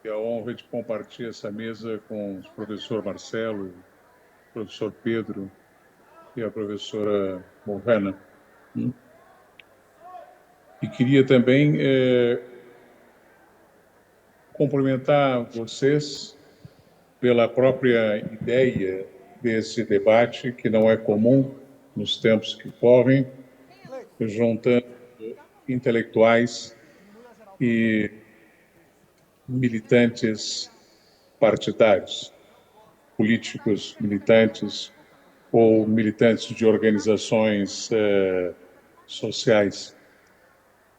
e a honra de compartilhar essa mesa com o professor Marcelo, o professor Pedro e a professora Morgana. E queria também cumprimentar vocês pela própria ideia desse debate, que não é comum nos tempos que correm, juntando intelectuais e militantes partidários, políticos militantes ou militantes de organizações sociais.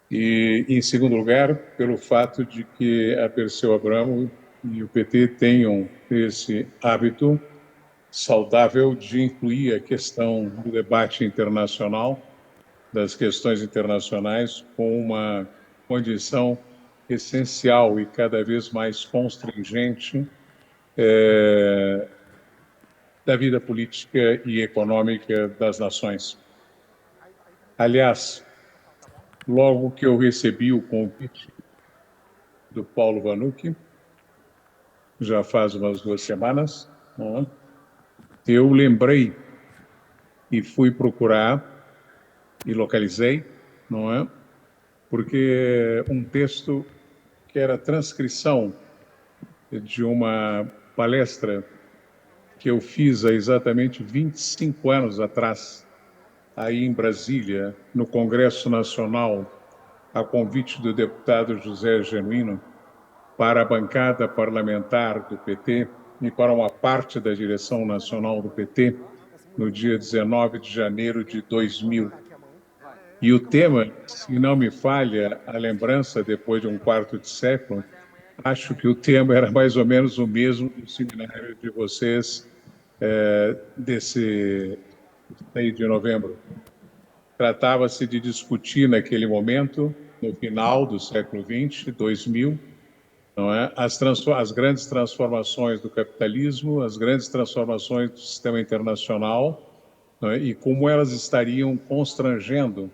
E, em segundo lugar, pelo fato de que a Perseu Abramo e o PT tenham esse hábito saudável de incluir a questão do debate internacional, das questões internacionais, com uma condição essencial e cada vez mais constringente da vida política e econômica das nações. Aliás, logo que eu recebi o convite do Paulo Vanucchi, já faz umas 2 semanas, eu lembrei e fui procurar e localizei, não é? Porque um texto que era transcrição de uma palestra que eu fiz há exatamente 25 anos atrás, aí em Brasília, no Congresso Nacional, a convite do deputado José Genuíno, para a bancada parlamentar do PT e para uma parte da direção nacional do PT, no dia 19 de janeiro de 2000. E o tema, se não me falha a lembrança, depois de um quarto de século, acho que o tema era mais ou menos o mesmo do seminário de vocês desse 6 de novembro. Tratava-se de discutir naquele momento, no final do século XX, 2000, não é? As grandes transformações do capitalismo, as grandes transformações do sistema internacional, não é? E como elas estariam constrangendo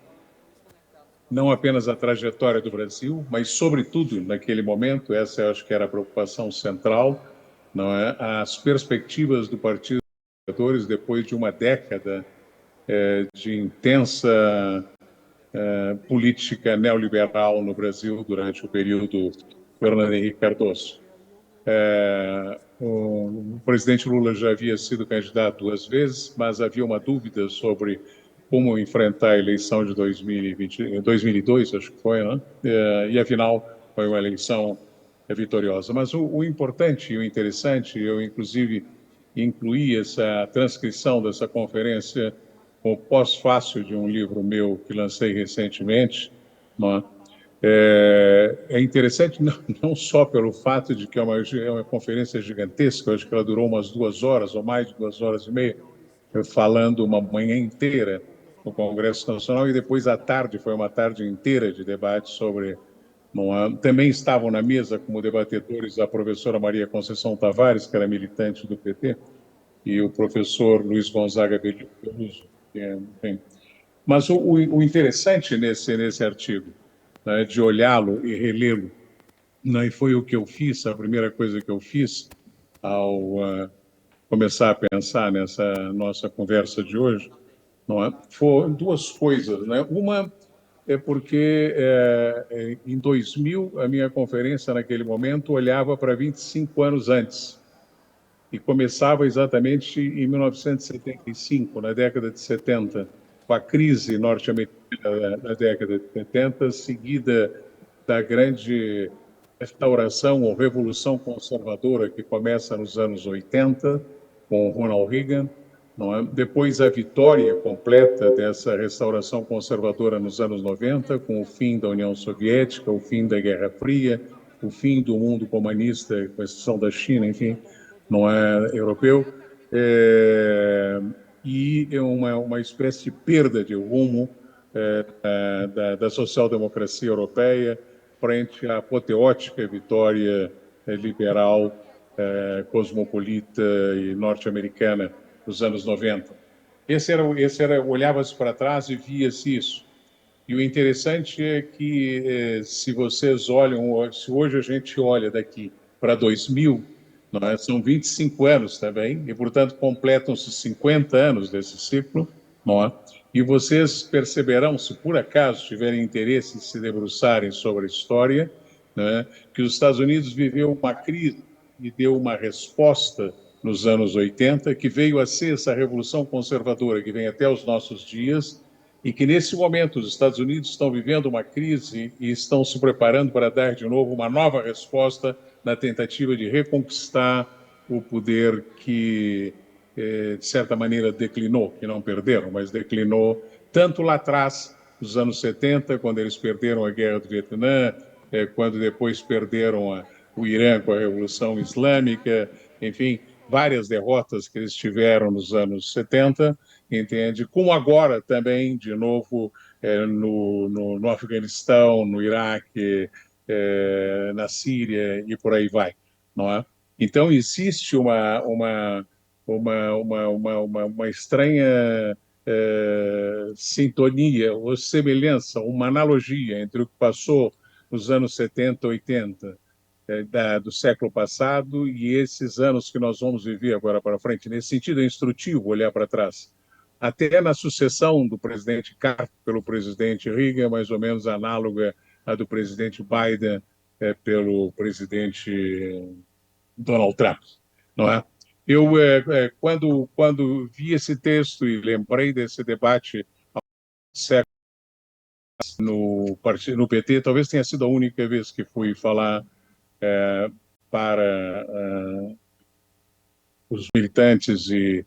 não apenas a trajetória do Brasil, mas, sobretudo, naquele momento, essa eu acho que era a preocupação central, não é? As perspectivas do Partido dos Trabalhadores depois de uma década de intensa política neoliberal no Brasil durante o período Fernando Henrique Cardoso. O presidente Lula já havia sido candidato 2 vezes, mas havia uma dúvida sobre como enfrentar a eleição de 2002, acho que foi, né? E afinal foi uma eleição vitoriosa. Mas o importante e o interessante, eu inclusive incluí essa transcrição dessa conferência como pós-fácil de um livro meu que lancei recentemente, né? É interessante não só pelo fato de que é uma conferência gigantesca, eu acho que ela durou umas 2 horas, ou mais de 2 horas e meia, falando uma manhã inteira no Congresso Nacional, e depois à tarde, foi uma tarde inteira de debate sobre... Também estavam na mesa como debatedores a professora Maria Conceição Tavares, que era militante do PT, e o professor Luiz Gonzaga Beluso. Enfim. Mas o interessante nesse artigo, né, de olhá-lo e relê-lo, né, e foi o que eu fiz, a primeira coisa que eu fiz ao começar a pensar nessa nossa conversa de hoje, não é? Foram 2 coisas, né? Uma é porque em 2000 a minha conferência naquele momento olhava para 25 anos antes e começava exatamente em 1975, na década de 70, com a crise norte-americana da década de 70, seguida da grande restauração ou revolução conservadora que começa nos anos 80, com Ronald Reagan, não é? Depois a vitória completa dessa restauração conservadora nos anos 90, com o fim da União Soviética, o fim da Guerra Fria, o fim do mundo comunista, com exceção da China, enfim, não é europeu, e uma espécie de perda de rumo da social-democracia europeia frente à apoteótica vitória liberal, cosmopolita e norte-americana dos anos 90. Olhava-se para trás e via-se isso. E o interessante é que, se vocês olham, se hoje a gente olha daqui para 2000, não é? São 25 anos também, e, portanto, completam-se 50 anos desse ciclo, não é? E vocês perceberão, se por acaso tiverem interesse em se debruçarem sobre a história, né, que os Estados Unidos viveu uma crise e deu uma resposta nos anos 80, que veio a ser essa revolução conservadora que vem até os nossos dias, e que nesse momento os Estados Unidos estão vivendo uma crise e estão se preparando para dar de novo uma nova resposta na tentativa de reconquistar o poder que, de certa maneira, declinou, que não perderam, mas declinou tanto lá atrás, nos anos 70, quando eles perderam a Guerra do Vietnã, quando depois perderam o Irã com a Revolução Islâmica, enfim, várias derrotas que eles tiveram nos anos 70, entende? Como agora também, de novo, no Afeganistão, no Iraque, na Síria e por aí vai, não é? Então, existe uma estranha sintonia ou semelhança, uma analogia entre o que passou nos anos 70, 80 do século passado e esses anos que nós vamos viver agora para frente. Nesse sentido, é instrutivo olhar para trás. Até na sucessão do presidente Carter pelo presidente Reagan, mais ou menos análoga à do presidente Biden pelo presidente Donald Trump, não é? Eu, quando vi esse texto e lembrei desse debate no PT, talvez tenha sido a única vez que fui falar para os militantes e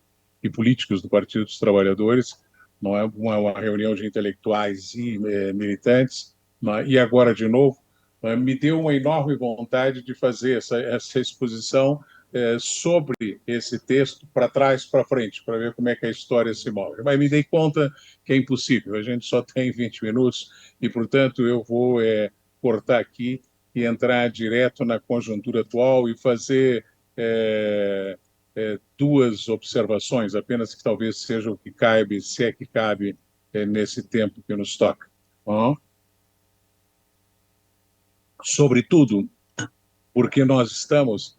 políticos do Partido dos Trabalhadores, não é uma reunião de intelectuais e militantes, e agora de novo, me deu uma enorme vontade de fazer essa exposição sobre esse texto para trás para frente, para ver como é que a história se move. Mas me dei conta que é impossível, a gente só tem 20 minutos e, portanto, eu vou cortar aqui e entrar direto na conjuntura atual e fazer duas observações, apenas que talvez seja o que cabe, se é que cabe nesse tempo que nos toca. Sobretudo, porque nós estamos,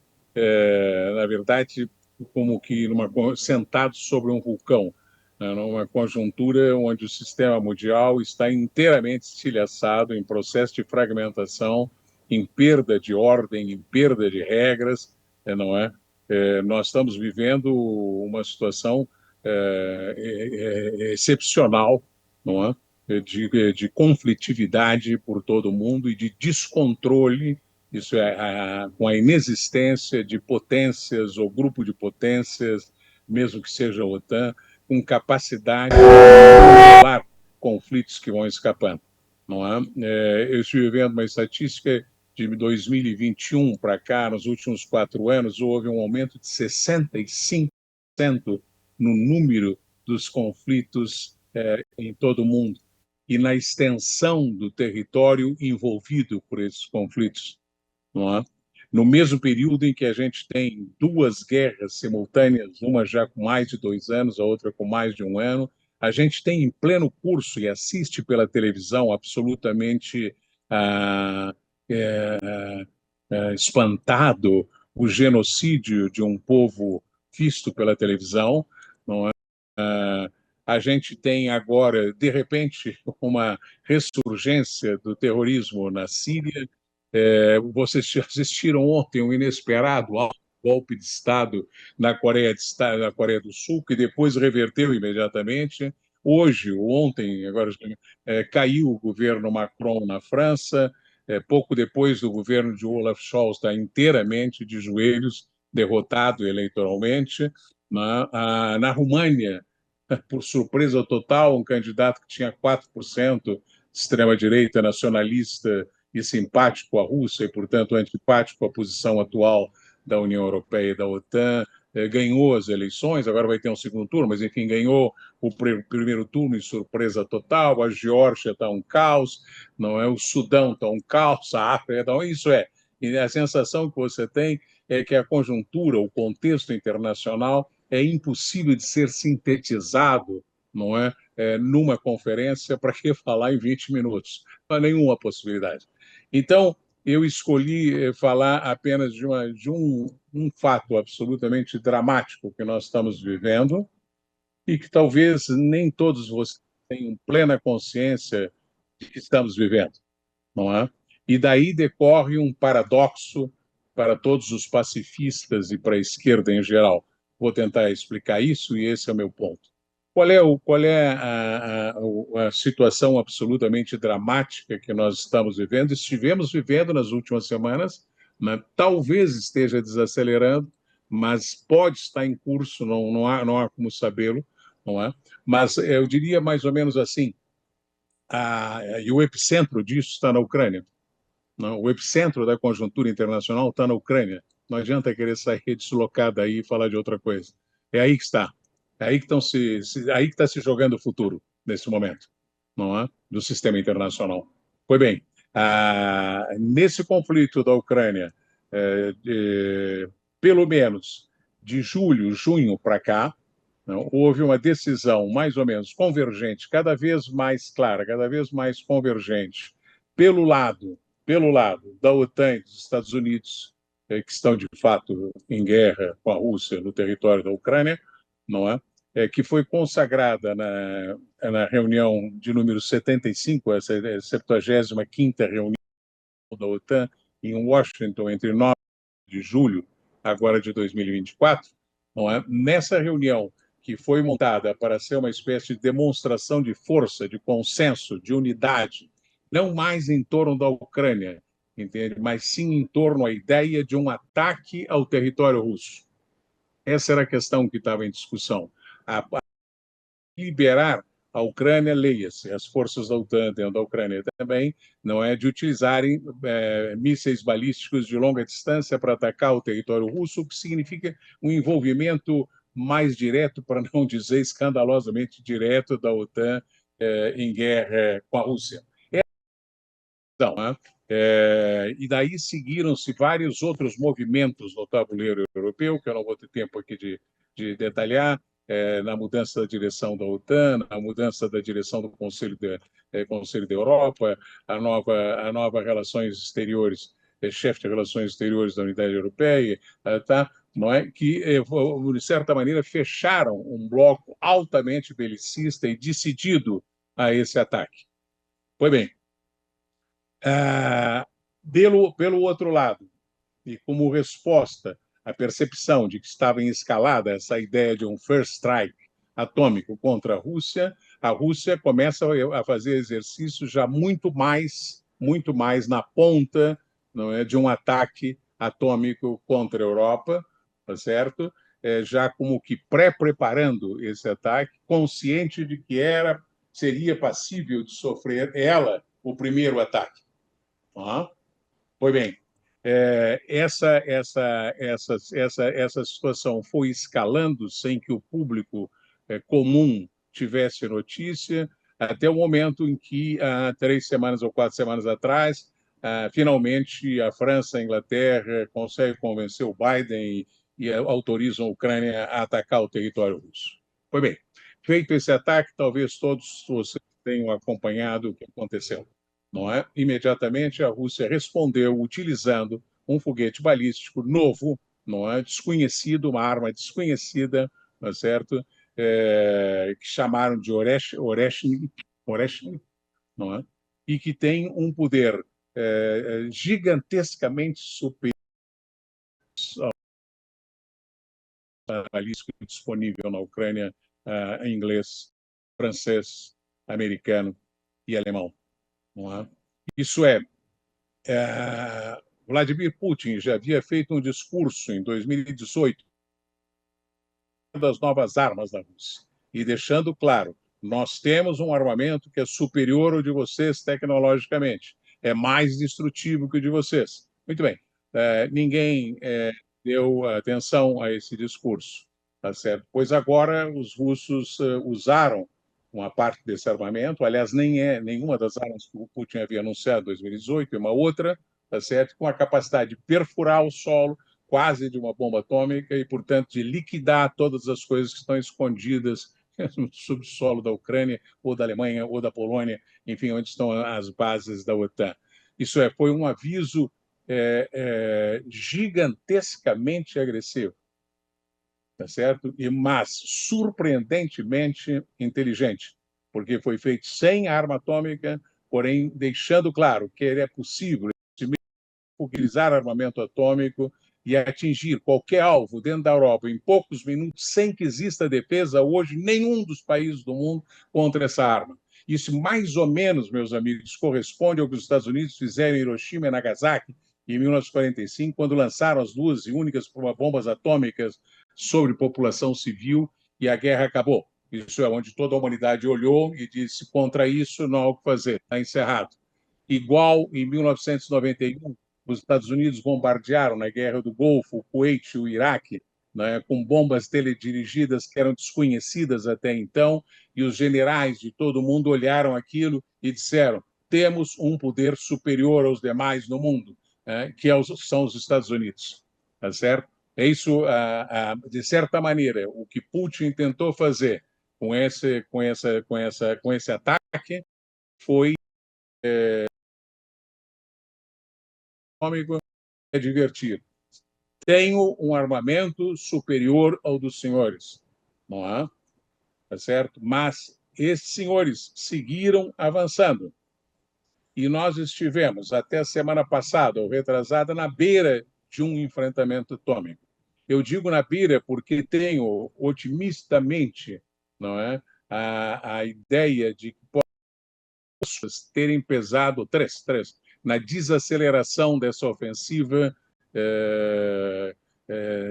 na verdade, como que sentados sobre um vulcão, né, numa conjuntura onde o sistema mundial está inteiramente estilhaçado em processo de fragmentação, em perda de ordem, em perda de regras, não é? Nós estamos vivendo uma situação excepcional, não é? De conflitividade por todo o mundo e de descontrole, isso com a inexistência de potências ou grupo de potências, mesmo que seja a OTAN, com capacidade de controlar conflitos que vão escapando, não é? Eu estive vendo uma estatística de 2021 para cá, nos últimos 4 anos, houve um aumento de 65% no número dos conflitos em todo o mundo e na extensão do território envolvido por esses conflitos, não é? No mesmo período em que a gente tem duas guerras simultâneas, uma já com mais de 2 anos, a outra com mais de 1 ano, a gente tem em pleno curso e assiste pela televisão absolutamente ah, espantado o genocídio de um povo visto pela televisão, não é? A gente tem agora, de repente, uma ressurgência do terrorismo na Síria. Vocês assistiram ontem um inesperado golpe de Estado na Coreia do Sul, que depois reverteu imediatamente. Hoje, ontem, agora caiu o governo Macron na França, pouco depois do governo de Olaf Scholz estar inteiramente de joelhos, derrotado eleitoralmente. Na România, por surpresa total, um candidato que tinha 4% de extrema-direita nacionalista e simpático à Rússia e, portanto, antipático à posição atual da União Europeia e da OTAN, ganhou as eleições, agora vai ter um segundo turno, mas, enfim, ganhou o primeiro turno em surpresa total, a Geórgia está um caos, não é? O Sudão está um caos, a África está isso é. E a sensação que você tem é que a conjuntura, o contexto internacional é impossível de ser sintetizado, não é? Numa conferência, para que falar em 20 minutos? Não há nenhuma possibilidade. Então, eu escolhi falar apenas de um fato absolutamente dramático que nós estamos vivendo e que talvez nem todos vocês tenham plena consciência de que estamos vivendo, não é? E daí decorre um paradoxo para todos os pacifistas e para a esquerda em geral. Vou tentar explicar isso e esse é o meu ponto. Qual é a situação absolutamente dramática que nós estamos vivendo? Estivemos vivendo nas últimas semanas, né? Talvez esteja desacelerando, mas pode estar em curso, não há como sabê-lo, não é? Mas eu diria mais ou menos assim, e o epicentro disso está na Ucrânia. Não, o epicentro da conjuntura internacional está na Ucrânia. Não adianta querer sair deslocado daí e falar de outra coisa. É aí que está. É aí que aí que está se jogando o futuro nesse momento, não é? Do sistema internacional. Pois bem, nesse conflito da Ucrânia, pelo menos de julho, junho para cá, não, houve uma decisão mais ou menos convergente, cada vez mais clara, cada vez mais convergente, pelo lado, pelo lado da OTAN e dos Estados Unidos, que estão de fato em guerra com a Rússia no território da Ucrânia, não é? Que foi consagrada na reunião de número 75, essa é a 75ª reunião da OTAN em Washington entre 9 de julho agora de 2024, não é? Nessa reunião que foi montada para ser uma espécie de demonstração de força, de consenso, de unidade, não mais em torno da Ucrânia, entende? Mas sim em torno à ideia de um ataque ao território russo. Essa era a questão que estava em discussão. A liberar a Ucrânia, leia-se, as forças da OTAN dentro da Ucrânia também, não é, de utilizarem mísseis balísticos de longa distância para atacar o território russo, o que significa um envolvimento mais direto, para não dizer escandalosamente direto, da OTAN em guerra com a Rússia. Então, e daí seguiram-se vários outros movimentos no tabuleiro europeu, que eu não vou ter tempo aqui de detalhar, na mudança da direção da OTAN, na mudança da direção do Conselho da Europa, a nova Relações Exteriores, chefe de Relações Exteriores da Unidade Europeia, tá? Não é? Que, de certa maneira, fecharam um bloco altamente belicista e decidido a esse ataque. Pois bem, pelo outro lado, e como resposta à percepção de que estava em escalada essa ideia de um first strike atômico contra a Rússia começa a fazer exercícios já muito mais na ponta, não é, de um ataque atômico contra a Europa, tá certo? Já como que pré-preparando esse ataque, consciente de que seria passível de sofrer o primeiro ataque. Pois bem, essa situação foi escalando sem que o público comum tivesse notícia, até o momento em que, há 3 semanas ou 4 semanas atrás, finalmente a França e a Inglaterra conseguem convencer o Biden e autorizam a Ucrânia a atacar o território russo. Pois bem, feito esse ataque, talvez todos vocês tenham acompanhado o que aconteceu. Não é? Imediatamente a Rússia respondeu utilizando um foguete balístico novo, não é? Desconhecido, uma arma desconhecida, não é certo? Que chamaram de Oreshnik, não é? E que tem um poder gigantescamente superior ao balístico disponível na Ucrânia em inglês, francês, americano e alemão. Não é? Isso Vladimir Putin já havia feito um discurso em 2018 das novas armas da Rússia e deixando claro, nós temos um armamento que é superior ao de vocês tecnologicamente, é mais destrutivo que o de vocês. Muito bem, ninguém deu atenção a esse discurso, tá certo? Pois agora os russos usaram uma parte desse armamento, aliás, nenhuma das armas que o Putin havia anunciado em 2018, é uma outra, tá certo? Com a capacidade de perfurar o solo, quase de uma bomba atômica, e, portanto, de liquidar todas as coisas que estão escondidas no subsolo da Ucrânia, ou da Alemanha, ou da Polônia, enfim, onde estão as bases da OTAN. Isso é, foi um aviso gigantescamente agressivo, tá certo? Mas surpreendentemente inteligente, porque foi feito sem arma atômica, porém deixando claro que é possível utilizar armamento atômico e atingir qualquer alvo dentro da Europa em poucos minutos, sem que exista defesa hoje nenhum dos países do mundo contra essa arma. Isso, mais ou menos, meus amigos, corresponde ao que os Estados Unidos fizeram em Hiroshima e Nagasaki em 1945, quando lançaram as duas e únicas bombas atômicas sobre população civil e a guerra acabou. Isso é onde toda a humanidade olhou e disse: contra isso não há o que fazer, está encerrado. Igual em 1991, os Estados Unidos bombardearam na Guerra do Golfo o Kuwait e o Iraque, né, com bombas teledirigidas que eram desconhecidas até então, e os generais de todo o mundo olharam aquilo e disseram: temos um poder superior aos demais no mundo, que são os Estados Unidos. Tá certo? É isso, de certa maneira, o que Putin tentou fazer com esse ataque foi é divertir. Tenho um armamento superior ao dos senhores, não é? Tá certo? Mas esses senhores seguiram avançando. E nós estivemos, até a semana passada, ou retrasada, na beira de um enfrentamento atômico. Eu digo na beira porque tenho otimistamente, não é, a ideia de que possam terem pesado na desaceleração dessa ofensiva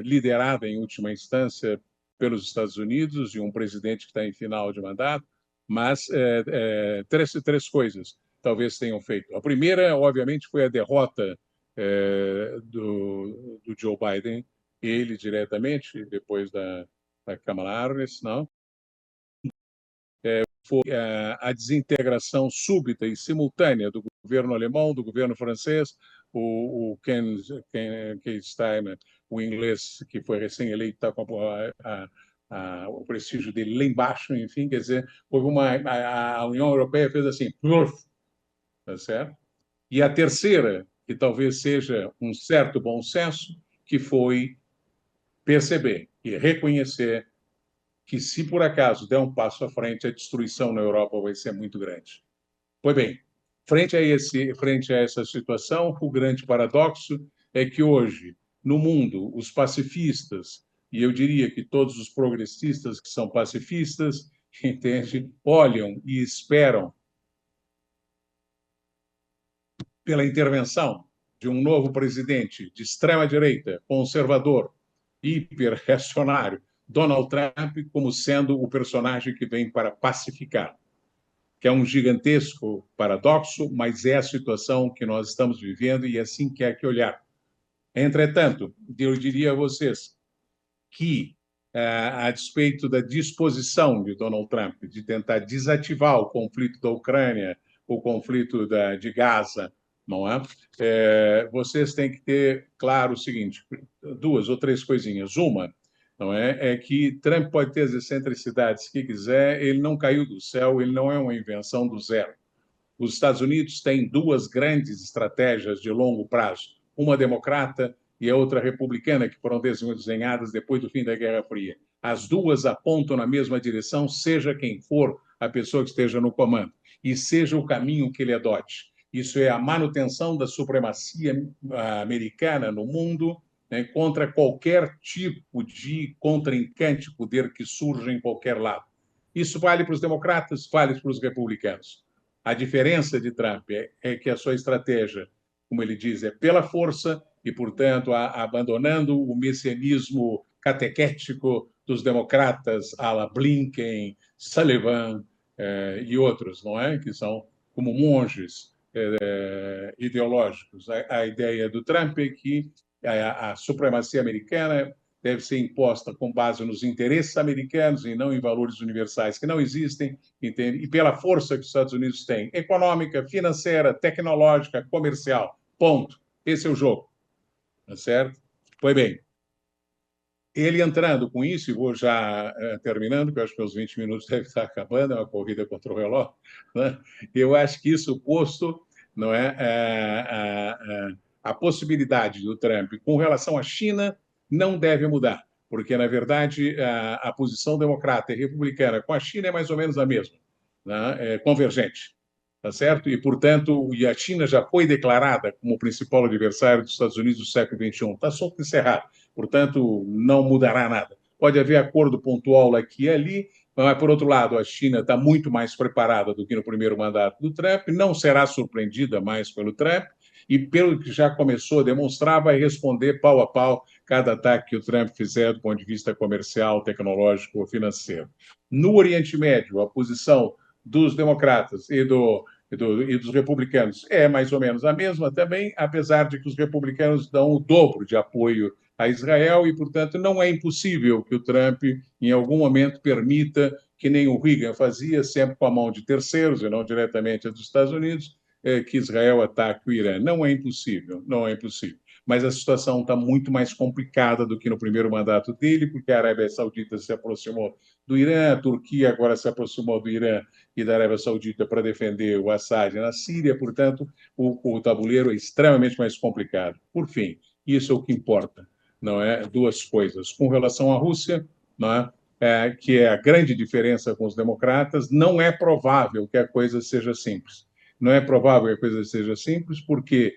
liderada em última instância pelos Estados Unidos e um presidente que está em final de mandato, mas três coisas talvez tenham feito. A primeira, obviamente, foi a derrota do Joe Biden, ele diretamente, depois da Kamala Harris, não? Foi a desintegração súbita e simultânea do governo alemão, do governo francês, o Ken Steiner, o inglês que foi recém-eleito, está com o prestígio dele lá embaixo, enfim, quer dizer, houve a União Europeia fez assim, tá certo? E a terceira, que talvez seja um certo bom senso, que foi perceber e reconhecer que, se por acaso der um passo à frente, a destruição na Europa vai ser muito grande. Pois bem, frente a essa situação, o grande paradoxo é que hoje, no mundo, os pacifistas, e eu diria que todos os progressistas que são pacifistas, entende, olham e esperam pela intervenção de um novo presidente de extrema-direita, conservador, hiper-reacionário, Donald Trump, como sendo o personagem que vem para pacificar, que é um gigantesco paradoxo, mas é a situação que nós estamos vivendo e assim que há que olhar. Entretanto, eu diria a vocês que, a despeito da disposição de Donald Trump de tentar desativar o conflito da Ucrânia, o conflito de Gaza, não é? Vocês têm que ter claro o seguinte: duas ou três coisinhas. Uma, não é que Trump pode ter as excentricidades que quiser, ele não caiu do céu, ele não é uma invenção do zero. Os Estados Unidos têm duas grandes estratégias de longo prazo, uma democrata e a outra republicana, que foram desenhadas depois do fim da Guerra Fria. As duas apontam na mesma direção, seja quem for a pessoa que esteja no comando, e seja o caminho que ele adote. Isso é a manutenção da supremacia americana no mundo, né, contra qualquer tipo de contrincante poder que surja em qualquer lado. Isso vale para os democratas, vale para os republicanos. A diferença de Trump é que a sua estratégia, como ele diz, é pela força e, portanto, abandonando o messianismo catequético dos democratas, à la Blinken, Sullivan e outros, não é? Que são como monges ideológicos. A ideia do Trump é que a supremacia americana deve ser imposta com base nos interesses americanos e não em valores universais que não existem, entende? E pela força que os Estados Unidos têm, econômica, financeira, tecnológica, comercial. Ponto. Esse é o jogo. Tá certo? Pois bem, ele entrando com isso, e vou já terminando, porque eu acho que meus 20 minutos devem estar acabando, é uma corrida contra o relógio, né? Eu acho que isso posto, não é? A possibilidade do Trump com relação à China não deve mudar, porque, na verdade, a posição democrata e republicana com a China é mais ou menos a mesma, né? É convergente, tá certo? E, portanto, a China já foi declarada como o principal adversário dos Estados Unidos do século XXI. Está solto e encerrado. Portanto, não mudará nada. Pode haver acordo pontual aqui e ali, mas, por outro lado, a China está muito mais preparada do que no primeiro mandato do Trump, não será surpreendida mais pelo Trump, e, pelo que já começou a demonstrar, vai responder pau a pau cada ataque que o Trump fizer do ponto de vista comercial, tecnológico ou financeiro. No Oriente Médio, a posição dos democratas e dos republicanos é mais ou menos a mesma também, apesar de que os republicanos dão o dobro de apoio a Israel e, portanto, não é impossível que o Trump, em algum momento, permita, que nem o Reagan fazia, sempre com a mão de terceiros e não diretamente dos Estados Unidos, que Israel ataque o Irã. Não é impossível, não é impossível. Mas a situação está muito mais complicada do que no primeiro mandato dele, porque a Arábia Saudita se aproximou do Irã, a Turquia agora se aproximou do Irã e da Arábia Saudita para defender o Assad na Síria, portanto, o tabuleiro é extremamente mais complicado. Por fim, isso é o que importa, não é? Duas coisas. Com relação à Rússia, não é? Que é a grande diferença com os democratas, não é provável que a coisa seja simples. Não é provável que a coisa seja simples, porque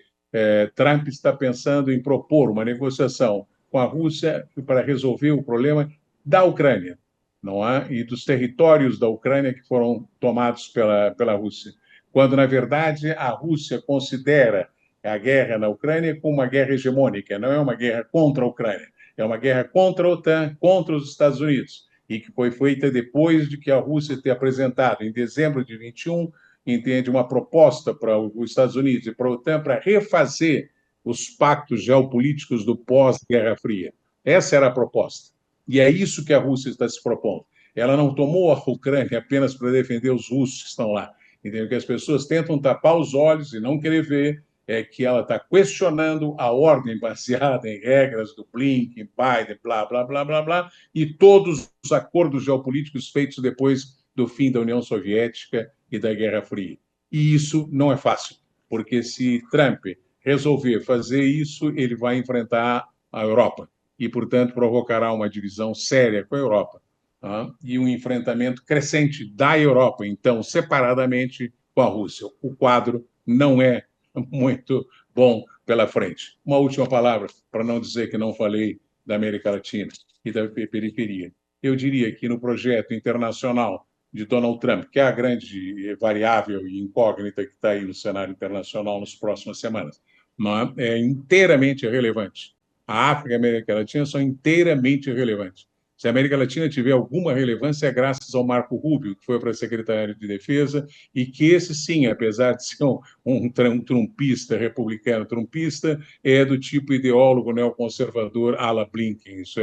Trump está pensando em propor uma negociação com a Rússia para resolver o problema da Ucrânia, não é? E dos territórios da Ucrânia que foram tomados pela Rússia, quando, na verdade, a Rússia considera a guerra na Ucrânia como uma guerra hegemônica, não é uma guerra contra a Ucrânia, é uma guerra contra a OTAN, contra os Estados Unidos, e que foi feita depois de que a Rússia ter apresentado, em dezembro de 21, entende, uma proposta para os Estados Unidos e para a OTAN para refazer os pactos geopolíticos do pós-Guerra Fria. Essa era a proposta. E é isso que a Rússia está se propondo. Ela não tomou a Ucrânia apenas para defender os russos que estão lá. Entendeu? Que as pessoas tentam tapar os olhos e não querer ver é que ela está questionando a ordem baseada em regras do Blinken, Biden, blá, blá, blá, blá, blá, e todos os acordos geopolíticos feitos depois do fim da União Soviética e da Guerra Fria. E isso não é fácil, porque se Trump resolver fazer isso, ele vai enfrentar a Europa e, portanto, provocará uma divisão séria com a Europa, tá? E um enfrentamento crescente da Europa, então, separadamente com a Rússia. O quadro não é muito bom pela frente. Uma última palavra, para não dizer que não falei da América Latina e da periferia. Eu diria que no projeto internacional de Donald Trump, que é a grande variável e incógnita que está aí no cenário internacional nas próximas semanas, não é inteiramente relevante. A África e a América Latina são inteiramente relevantes. Se a América Latina tiver alguma relevância, é graças ao Marco Rubio, que foi para a Secretaria de Defesa, e que esse, sim, apesar de ser um trumpista, republicano trumpista, é do tipo ideólogo neoconservador à la Blinken. Isso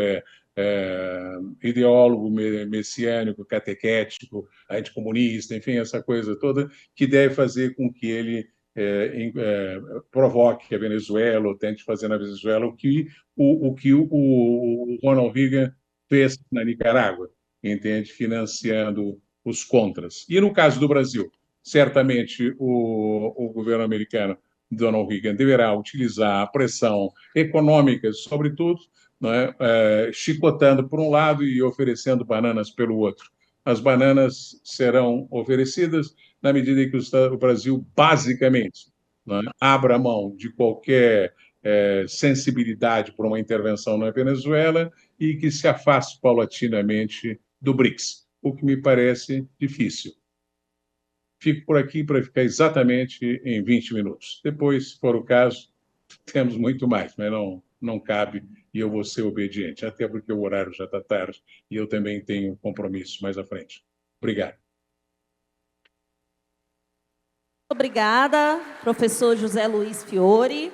ideólogo messiânico, catequético, anticomunista, enfim, essa coisa toda, que deve fazer com que ele provoque a Venezuela, ou tente fazer na Venezuela o que o Ronald Reagan fez na Nicarágua, entende? Financiando os contras. E no caso do Brasil, certamente o governo americano, Donald Reagan, deverá utilizar a pressão econômica, sobretudo, chicotando por um lado e oferecendo bananas pelo outro. As bananas serão oferecidas na medida em que o Brasil, basicamente, abra mão de qualquer sensibilidade por uma intervenção na Venezuela e que se afaste paulatinamente do BRICS, o que me parece difícil. Fico por aqui para ficar exatamente em 20 minutos. Depois, se for o caso, temos muito mais, mas não cabe e eu vou ser obediente, até porque o horário já está tarde e eu também tenho compromissos mais à frente. Obrigado. Obrigada, professor José Luiz Fiore.